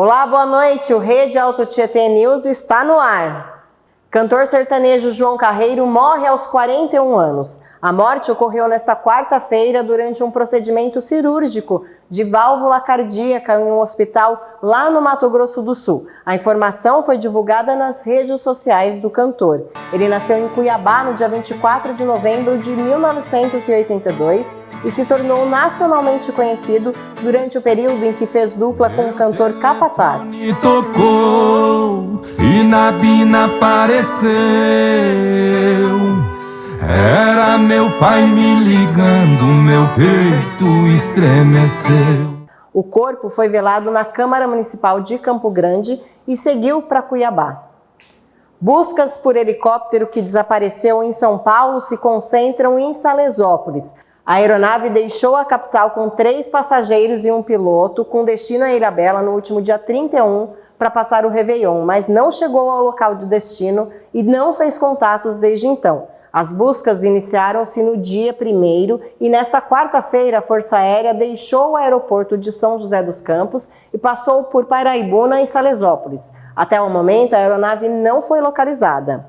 Olá, boa noite. O Rede Alto Tietê News está no ar. Cantor sertanejo João Carreiro morre aos 41 anos. A morte ocorreu nesta quarta-feira durante um procedimento cirúrgico de válvula cardíaca em um hospital lá no Mato Grosso do Sul. A informação foi divulgada nas redes sociais do cantor. Ele nasceu em Cuiabá no dia 24 de novembro de 1982 e se tornou nacionalmente conhecido durante o período em que fez dupla com o cantor Capataz. Me tocou e na bina apareceu. Era meu pai me ligando, meu peito estremeceu. O corpo foi velado na Câmara Municipal de Campo Grande e seguiu para Cuiabá. Buscas por helicóptero que desapareceu em São Paulo se concentram em Salesópolis. A aeronave deixou a capital com 3 passageiros e um piloto, com destino a Ilhabela no último dia 31 para passar o Réveillon, mas não chegou ao local de destino e não fez contatos desde então. As buscas iniciaram-se no dia 1º e nesta quarta-feira a Força Aérea deixou o aeroporto de São José dos Campos e passou por Paraibuna e Salesópolis. Até o momento a aeronave não foi localizada.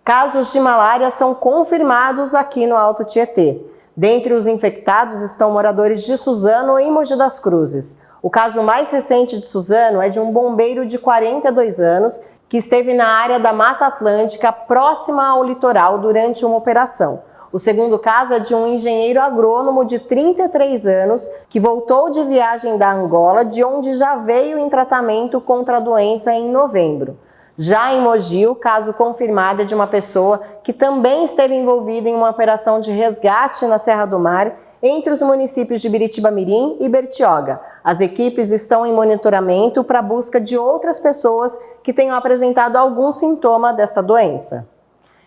Casos de malária são confirmados aqui no Alto Tietê. Dentre os infectados estão moradores de Suzano e Mogi das Cruzes. O caso mais recente de Suzano é de um bombeiro de 42 anos que esteve na área da Mata Atlântica, próxima ao litoral, durante uma operação. O segundo caso é de um engenheiro agrônomo de 33 anos que voltou de viagem da Angola, de onde já veio em tratamento contra a doença em novembro. Já em Mogi, o caso confirmado é de uma pessoa que também esteve envolvida em uma operação de resgate na Serra do Mar, entre os municípios de Biritiba-Mirim e Bertioga. As equipes estão em monitoramento para a busca de outras pessoas que tenham apresentado algum sintoma desta doença.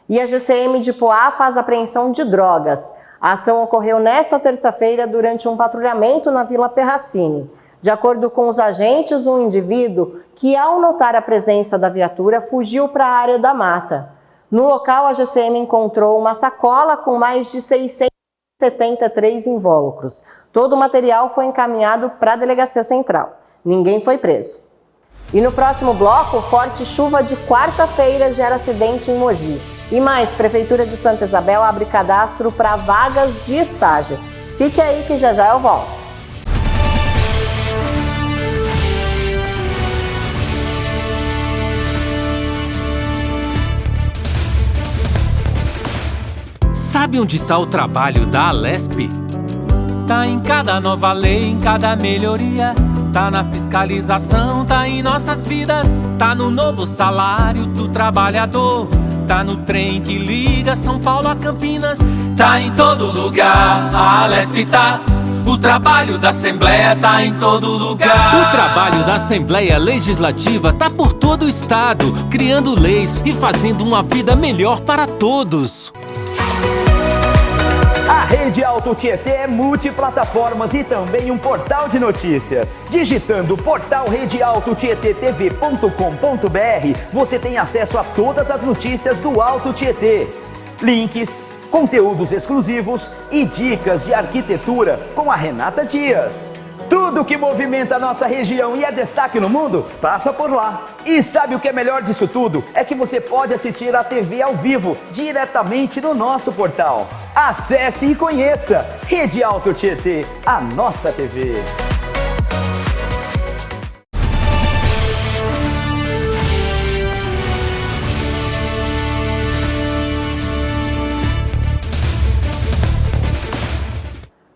E a GCM de Poá faz apreensão de drogas. A ação ocorreu nesta terça-feira durante um patrulhamento na Vila Perracini. De acordo com os agentes, um indivíduo que, ao notar a presença da viatura, fugiu para a área da mata. No local, a GCM encontrou uma sacola com mais de 673 invólucros. Todo o material foi encaminhado para a Delegacia Central. Ninguém foi preso. E no próximo bloco, forte chuva de quarta-feira gera acidente em Mogi. E mais, Prefeitura de Santa Isabel abre cadastro para vagas de estágio. Fique aí que já eu volto. Sabe onde está o trabalho da Alesp? Tá em cada nova lei, em cada melhoria. Tá na fiscalização, tá em nossas vidas. Tá no novo salário do trabalhador. Tá no trem que liga São Paulo a Campinas. Tá em todo lugar, a Alesp tá. O trabalho da Assembleia tá em todo lugar. O trabalho da Assembleia Legislativa tá por todo o estado, criando leis e fazendo uma vida melhor para todos. A Rede Alto Tietê é multiplataformas e também um portal de notícias. Digitando portal redealtotietetv.com.br, você tem acesso a todas as notícias do Alto Tietê. Links, conteúdos exclusivos e dicas de arquitetura com a Renata Dias. Tudo que movimenta a nossa região e é destaque no mundo, passa por lá. E sabe o que é melhor disso tudo? É que você pode assistir a TV ao vivo, diretamente no nosso portal. Acesse e conheça Rede Alto Tietê, a nossa TV.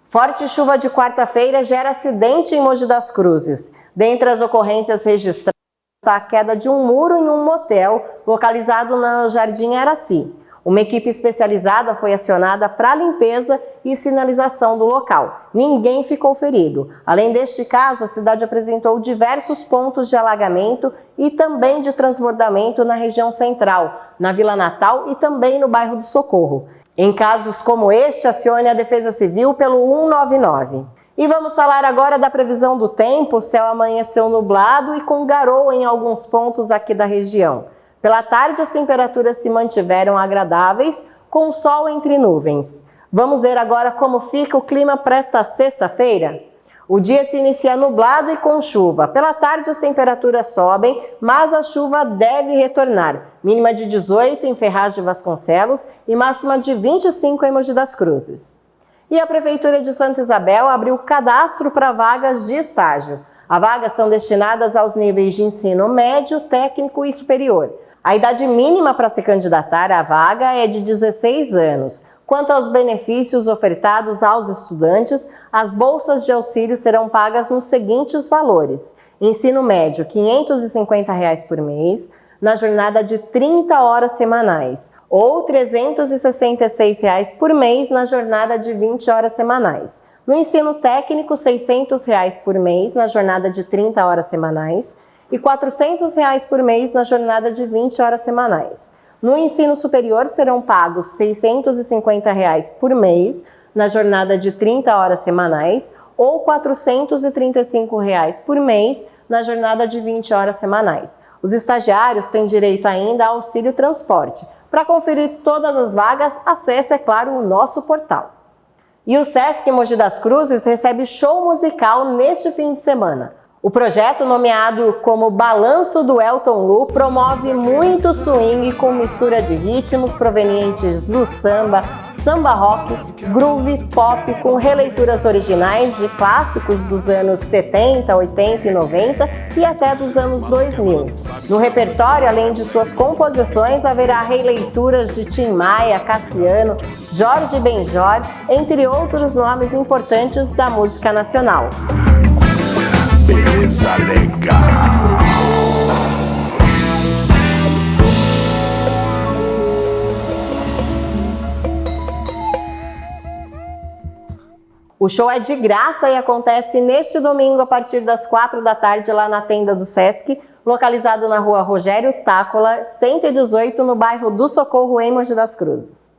Forte chuva de quarta-feira gera acidente em Mogi das Cruzes. Dentre as ocorrências registradas está a queda de um muro em um motel localizado no Jardim Araci. Uma equipe especializada foi acionada para limpeza e sinalização do local. Ninguém ficou ferido. Além deste caso, a cidade apresentou diversos pontos de alagamento e também de transbordamento na região central, na Vila Natal e também no bairro do Socorro. Em casos como este, acione a Defesa Civil pelo 199. E vamos falar agora da previsão do tempo. O céu amanheceu nublado e com garoa em alguns pontos aqui da região. Pela tarde, as temperaturas se mantiveram agradáveis, com sol entre nuvens. Vamos ver agora como fica o clima para esta sexta-feira? O dia se inicia nublado e com chuva. Pela tarde as temperaturas sobem, mas a chuva deve retornar. Mínima de 18 em Ferraz de Vasconcelos e máxima de 25 em Mogi das Cruzes. E a Prefeitura de Santa Isabel abriu cadastro para vagas de estágio. As vagas são destinadas aos níveis de ensino médio, técnico e superior. A idade mínima para se candidatar à vaga é de 16 anos. Quanto aos benefícios ofertados aos estudantes, as bolsas de auxílio serão pagas nos seguintes valores: ensino médio, R$ 550 por mês, na jornada de 30 horas semanais, ou R$ 366 por mês na jornada de 20 horas semanais. No ensino técnico, R$ 600 por mês na jornada de 30 horas semanais e R$ 400 por mês na jornada de 20 horas semanais. No ensino superior, serão pagos R$ 650 por mês na jornada de 30 horas semanais ou R$ 435 por mês na jornada de 20 horas semanais. Os estagiários têm direito ainda a auxílio transporte. Para conferir todas as vagas, acesse, é claro, o nosso portal. E o Sesc Mogi das Cruzes recebe show musical neste fim de semana. O projeto, nomeado como Balanço do Elton Lu, promove muito swing com mistura de ritmos provenientes do samba, samba rock, groove, pop, com releituras originais de clássicos dos anos 70, 80 e 90 e até dos anos 2000. No repertório, além de suas composições, haverá releituras de Tim Maia, Cassiano, Jorge Benjor, entre outros nomes importantes da música nacional. Beleza legal. O show é de graça e acontece neste domingo a partir das 4 da tarde lá na tenda do Sesc, localizado na rua Rogério Tácola, 118, no bairro do Socorro, em Mogi das Cruzes.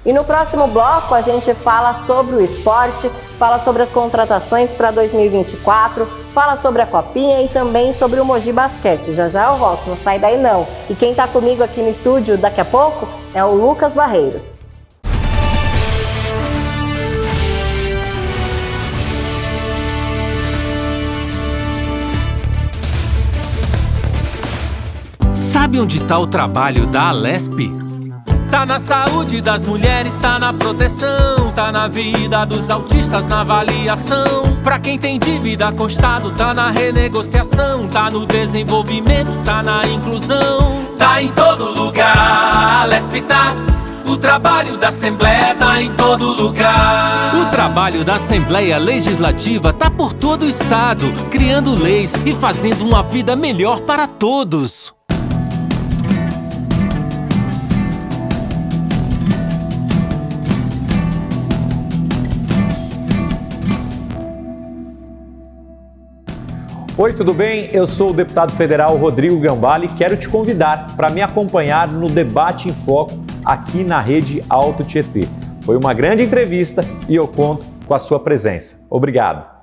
E no próximo bloco a gente fala sobre o esporte, fala sobre as contratações para 2024, fala sobre a Copinha e também sobre o Mogi Basquete. Já já eu volto, não sai daí não. E quem está comigo aqui no estúdio daqui a pouco é o Lucas Barreiros. Sabe onde está o trabalho da Alesp? Tá na saúde das mulheres, tá na proteção, tá na vida dos autistas, na avaliação. Pra quem tem dívida com o Estado, tá na renegociação, tá no desenvolvimento, tá na inclusão. Tá em todo lugar, a Alesp tá. O trabalho da Assembleia tá em todo lugar. O trabalho da Assembleia Legislativa tá por todo o Estado, criando leis e fazendo uma vida melhor para todos. Oi, tudo bem? Eu sou o deputado federal Rodrigo Gambale e quero te convidar para me acompanhar no Debate em Foco aqui na Rede Alto Tietê. Foi uma grande entrevista e eu conto com a sua presença. Obrigado.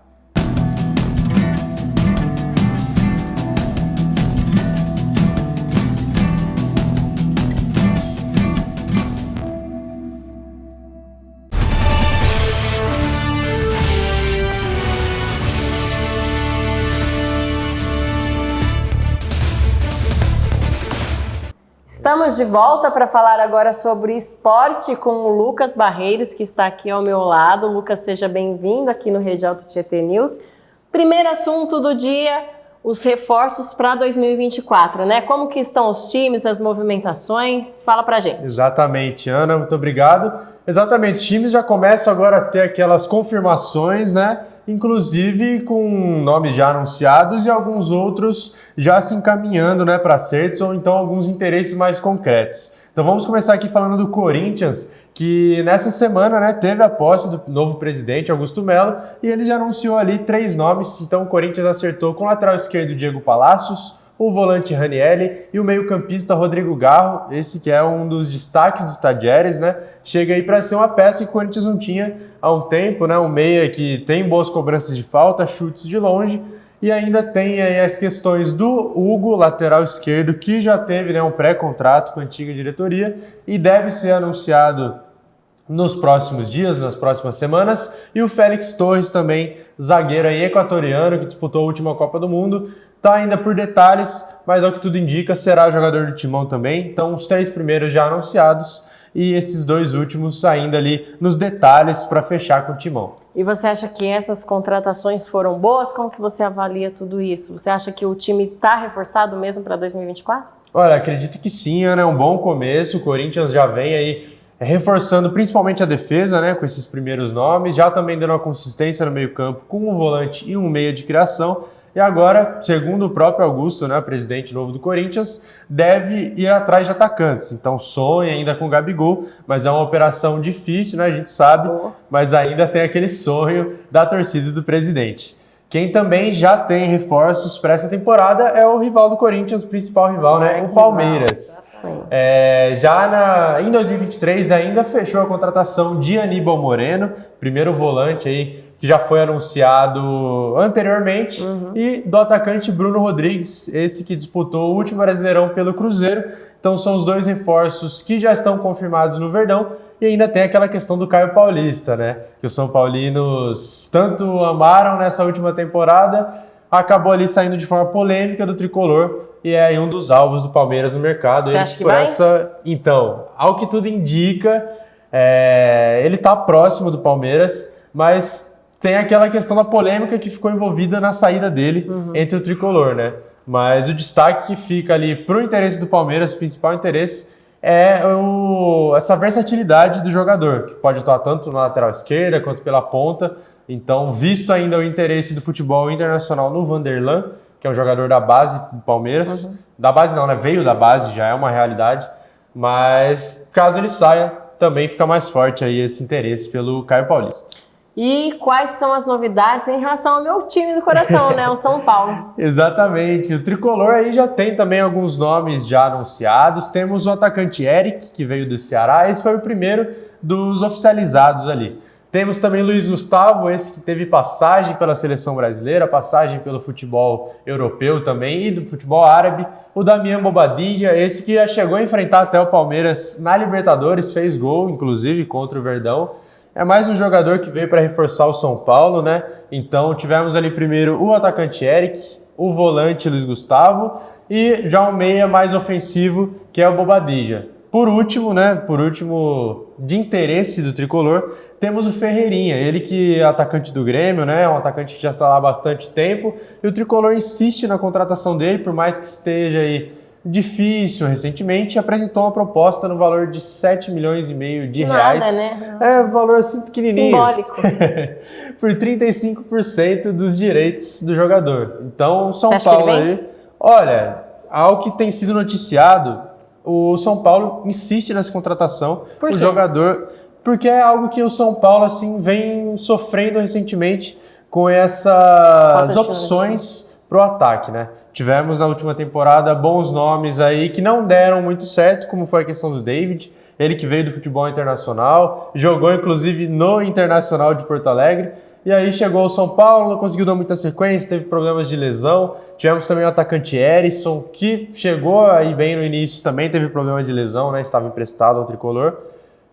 Estamos de volta para falar agora sobre esporte com o Lucas Barreiros, que está aqui ao meu lado. Lucas, seja bem-vindo aqui no Rede Alto Tietê News. Primeiro assunto do dia, os reforços para 2024, né? Como que estão os times, as movimentações? Fala pra gente. Exatamente, Ana, muito obrigado. Exatamente, os times já começam agora a ter aquelas confirmações, né? Inclusive com nomes já anunciados e alguns outros já se encaminhando, né, para acertos ou então alguns interesses mais concretos. Então vamos começar aqui falando do Corinthians, que nessa semana, né, teve a posse do novo presidente, Augusto Melo, e ele já anunciou ali 3 nomes. Então o Corinthians acertou com o lateral esquerdo Diego Palacios, o volante Ranieri e o meio-campista Rodrigo Garro, esse que é um dos destaques do Tadieres, né? Chega aí para ser uma peça que o Corinthians não tinha há um tempo, né? Um meia que tem boas cobranças de falta, chutes de longe, e ainda tem aí as questões do Hugo, lateral esquerdo, que já teve, né, um pré-contrato com a antiga diretoria e deve ser anunciado nos próximos dias, nas próximas semanas, e o Félix Torres também, zagueiro aí equatoriano que disputou a última Copa do Mundo, está ainda por detalhes, mas ao que tudo indica será jogador do Timão também. Então os 3 primeiros já anunciados e esses 2 últimos ainda ali nos detalhes para fechar com o Timão. E você acha que essas contratações foram boas? Como que você avalia tudo isso? Você acha que o time está reforçado mesmo para 2024? Olha, acredito que sim, Ana, é um bom começo. O Corinthians já vem aí reforçando principalmente a defesa, né, com esses primeiros nomes, já também dando uma consistência no meio-campo com um volante e um meia de criação. E agora, segundo o próprio Augusto, né, presidente novo do Corinthians, deve ir atrás de atacantes. Então sonha ainda com o Gabigol, mas é uma operação difícil, né, a gente sabe, mas ainda tem aquele sonho da torcida e do presidente. Quem também já tem reforços para essa temporada é o rival do Corinthians, o principal rival, né, o Palmeiras. Em 2023 ainda fechou a contratação de Aníbal Moreno, primeiro volante aí que já foi anunciado anteriormente, e do atacante Bruno Rodrigues, esse que disputou o último Brasileirão pelo Cruzeiro. Então são os 2 reforços que já estão confirmados no Verdão, e ainda tem aquela questão do Caio Paulista, né? Que os São Paulinos tanto amaram nessa última temporada, acabou ali saindo de forma polêmica do tricolor, e é aí um dos alvos do Palmeiras no mercado. Você acha que vai? Então, ao que tudo indica, ele está próximo do Palmeiras, mas tem aquela questão da polêmica que ficou envolvida na saída dele entre o tricolor, né? Mas o destaque que fica ali para o interesse do Palmeiras, o principal interesse, é essa versatilidade do jogador, que pode atuar tanto na lateral esquerda quanto pela ponta. Então, visto ainda o interesse do futebol internacional no Vanderlan, que é um jogador da base do Palmeiras, da base não, né? Veio da base, já é uma realidade, mas caso ele saia, também fica mais forte aí esse interesse pelo Caio Paulista. E quais são as novidades em relação ao meu time do coração, né? O São Paulo. Exatamente. O tricolor aí já tem também alguns nomes já anunciados. Temos o atacante Eric, que veio do Ceará. Esse foi o primeiro dos oficializados ali. Temos também Luiz Gustavo, esse que teve passagem pela seleção brasileira, passagem pelo futebol europeu também e do futebol árabe. O Damian Bobadilla, esse que já chegou a enfrentar até o Palmeiras na Libertadores, fez gol, inclusive, contra o Verdão. É mais um jogador que veio para reforçar o São Paulo, né? Então tivemos ali primeiro o atacante Eric, o volante Luiz Gustavo e já um meia mais ofensivo, que é o Bobadilla. Por último, de interesse do tricolor, temos o Ferreirinha, ele que é atacante do Grêmio, né? Um atacante que já está lá há bastante tempo, e o tricolor insiste na contratação dele, por mais que esteja aí difícil recentemente, apresentou uma proposta no valor de 7 milhões e meio de reais. Nada, né? É um valor assim pequenininho. Simbólico. Por 35% dos direitos do jogador. Então, São Você acha que Paulo ele vem? aí... Olha, ao que tem sido noticiado, o São Paulo insiste nessa contratação. Por quê? O jogador... Porque é algo que o São Paulo assim vem sofrendo recentemente com essas opções pro ataque, né? Tivemos na última temporada bons nomes aí que não deram muito certo, como foi a questão do David, ele que veio do futebol internacional, jogou inclusive no Internacional de Porto Alegre, e aí chegou ao São Paulo, não conseguiu dar muita sequência, teve problemas de lesão. Tivemos também o atacante Erisson, que chegou aí bem no início, também teve problema de lesão, né? Estava emprestado ao tricolor.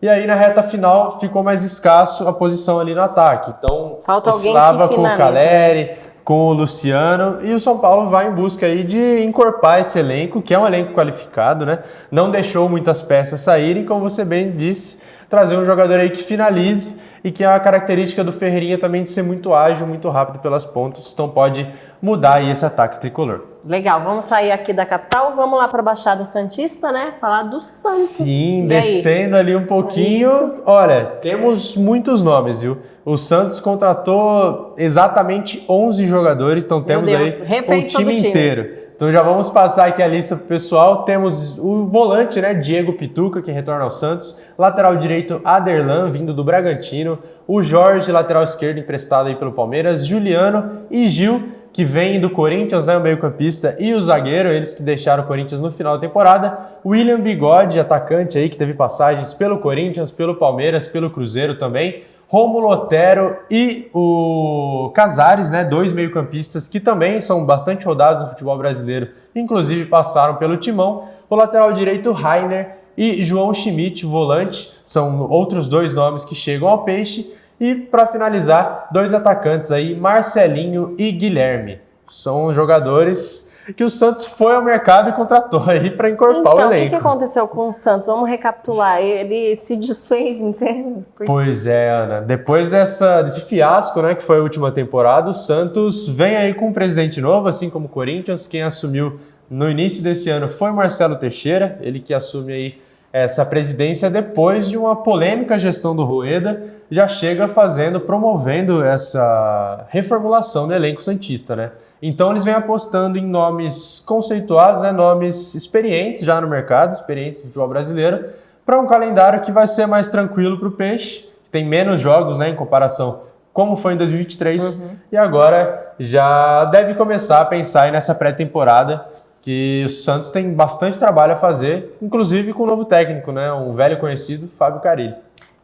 E aí na reta final ficou mais escasso a posição ali no ataque. Então, falta alguém estava que com o finalize, Caleri, com o Luciano, e o São Paulo vai em busca aí de encorpar esse elenco, que é um elenco qualificado, né? Não deixou muitas peças saírem, como você bem disse, trazer um jogador aí que finalize, e que é a característica do Ferreirinha também de ser muito ágil, muito rápido pelas pontas, então pode mudar aí esse ataque tricolor. Legal, vamos sair aqui da capital, vamos lá para a Baixada Santista, né? Falar do Santos. Sim, descendo ali um pouquinho. Olha, temos muitos nomes, viu? O Santos contratou exatamente 11 jogadores, então temos aí o time inteiro. Então já vamos passar aqui a lista pro pessoal. Temos o volante, né, Diego Pituca, que retorna ao Santos. Lateral direito, Aderlan, vindo do Bragantino. O Jorge, lateral esquerdo, emprestado aí pelo Palmeiras. Juliano e Gil, que vem do Corinthians, né, o meio-campista e o zagueiro, eles que deixaram o Corinthians no final da temporada. William Bigode, atacante aí, que teve passagens pelo Corinthians, pelo Palmeiras, pelo Cruzeiro também. Rômulo Otero e o Casares, né, dois meio-campistas que também são bastante rodados no futebol brasileiro, inclusive passaram pelo Timão. O lateral direito, Rainer, e João Schmidt, volante. São outros 2 nomes que chegam ao Peixe. E para finalizar, 2 atacantes aí, Marcelinho e Guilherme. São jogadores que o Santos foi ao mercado e contratou aí para encorpar o elenco. O que aconteceu com o Santos? Vamos recapitular. Ele se desfez inteiro? Pois é, Ana. Depois desse fiasco, né, que foi a última temporada, o Santos vem aí com um presidente novo, assim como o Corinthians. Quem assumiu no início desse ano foi Marcelo Teixeira, ele que assume aí essa presidência depois de uma polêmica gestão do Rueda, já chega promovendo essa reformulação do elenco santista, né? Então eles vêm apostando em nomes conceituados, né, nomes experientes já no mercado, experientes do futebol brasileiro, para um calendário que vai ser mais tranquilo para o Peixe, tem menos jogos, né, em comparação como foi em 2023, e agora já deve começar a pensar aí nessa pré-temporada, que o Santos tem bastante trabalho a fazer, inclusive com o novo técnico, né, um velho conhecido, Fábio Carille.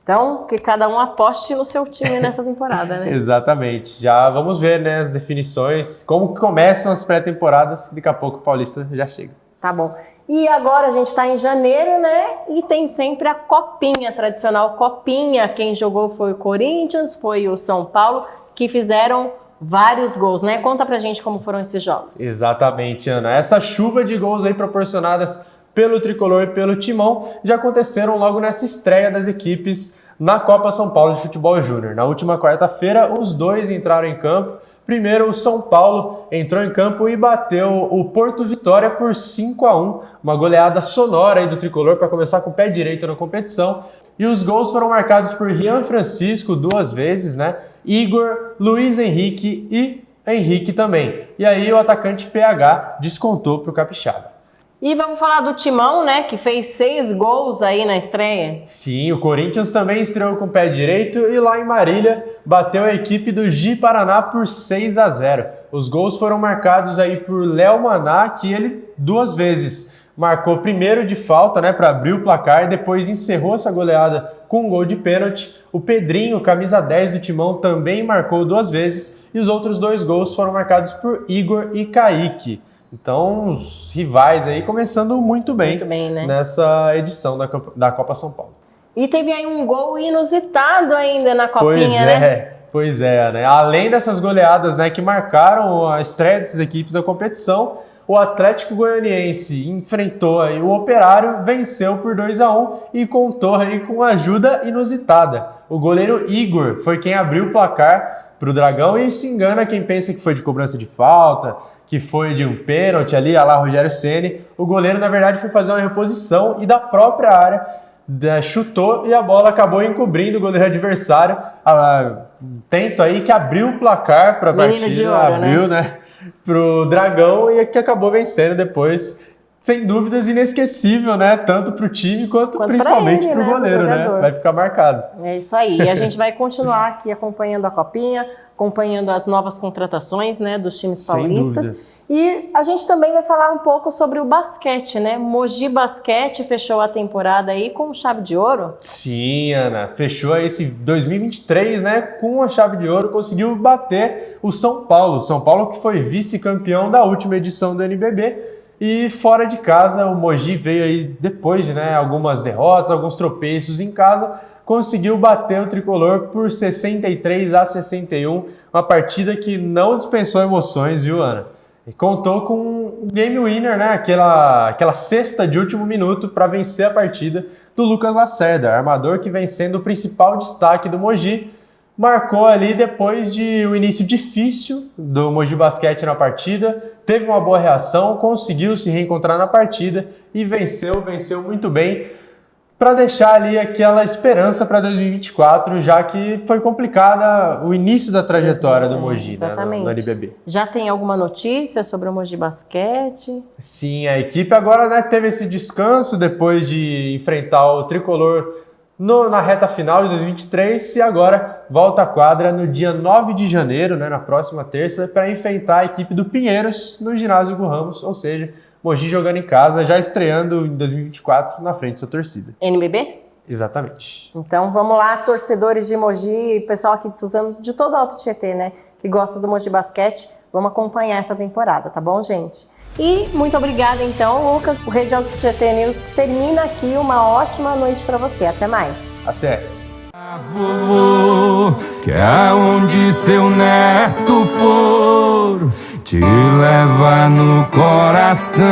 Então, que cada um aposte no seu time nessa temporada, né? Exatamente. Já vamos ver, né, as definições, como que começam as pré-temporadas, daqui a pouco o Paulista já chega. Tá bom. E agora a gente está em janeiro, né? E tem sempre a copinha, a tradicional copinha. Quem jogou foi o Corinthians, foi o São Paulo, que fizeram vários gols, né? Conta pra gente como foram esses jogos. Exatamente, Ana. Essa chuva de gols aí proporcionadas pelo Tricolor e pelo Timão já aconteceram logo nessa estreia das equipes na Copa São Paulo de Futebol Júnior. Na última quarta-feira, os 2 entraram em campo. Primeiro, o São Paulo entrou em campo e bateu o Porto Vitória por 5-1, uma goleada sonora aí do Tricolor para começar com o pé direito na competição. E os gols foram marcados por Rian Francisco 2 vezes, né? Igor, Luiz Henrique e Henrique também. E aí o atacante PH descontou para o Capixaba. E vamos falar do Timão, né, que fez 6 gols aí na estreia. Sim, o Corinthians também estreou com o pé direito e lá em Marília bateu a equipe do Gi Paraná por 6-0. Os gols foram marcados aí por Léo Maná, que ele 2 vezes marcou primeiro de falta, né, para abrir o placar e depois encerrou essa goleada com um gol de pênalti. O Pedrinho, camisa 10 do Timão, também marcou 2 vezes e os outros 2 gols foram marcados por Igor e Kaique. Então, os rivais aí começando muito bem né? Nessa edição da Copa São Paulo. E teve aí um gol inusitado ainda na copinha, né? Pois é, né? Além dessas goleadas, né, que marcaram a estreia dessas equipes da competição, o Atlético Goianiense enfrentou aí o Operário, venceu por 2-1 e contou aí com ajuda inusitada. O goleiro Igor foi quem abriu o placar para o Dragão e se engana quem pensa que foi de cobrança de falta, que foi de um pênalti ali, a lá Rogério Ceni. O goleiro, na verdade, foi fazer uma reposição e da própria área chutou e a bola acabou encobrindo o goleiro adversário. Tento aí que abriu o placar para a partida, de ouro, abriu, né, pro Dragão e que acabou vencendo depois. Sem dúvidas, inesquecível, né? Tanto para o time quanto principalmente para o goleiro, né? Vai ficar marcado. É isso aí. E a gente vai continuar aqui acompanhando a Copinha, acompanhando as novas contratações, né, dos times paulistas. E a gente também vai falar um pouco sobre o basquete, né? Mogi Basquete fechou a temporada aí com chave de ouro. Sim, Ana. Fechou esse 2023, né, com a chave de ouro. Conseguiu bater o São Paulo. São Paulo que foi vice-campeão da última edição do NBB. E fora de casa, o Mogi veio aí depois de, né, algumas derrotas, alguns tropeços em casa, conseguiu bater o Tricolor por 63-61, uma partida que não dispensou emoções, viu, Ana? E contou com um game winner, né, aquela cesta de último minuto para vencer a partida do Lucas Lacerda, armador que vem sendo o principal destaque do Mogi. Marcou ali depois de um início difícil do Mogi Basquete na partida, teve uma boa reação, conseguiu se reencontrar na partida e venceu muito bem para deixar ali aquela esperança para 2024, já que foi complicada o início da trajetória do Mogi, né, no NBB. Já tem alguma notícia sobre o Mogi Basquete? Sim, a equipe agora, né, teve esse descanso depois de enfrentar o Tricolor na reta final de 2023 e agora volta à quadra no dia 9 de janeiro, né, na próxima terça, para enfrentar a equipe do Pinheiros no ginásio Hugo Ramos, ou seja, Mogi jogando em casa, já estreando em 2024 na frente da sua torcida. NBB? Exatamente. Então vamos lá, torcedores de Mogi, pessoal aqui de Suzano, de todo o Alto Tietê, né, que gosta do Mogi Basquete, vamos acompanhar essa temporada, tá bom, gente? E muito obrigada então, Lucas. O Rede Alto Tietê News termina aqui. Uma ótima noite para você. Até mais. Até. Vovô, que aonde seu neto for, te leva no coração.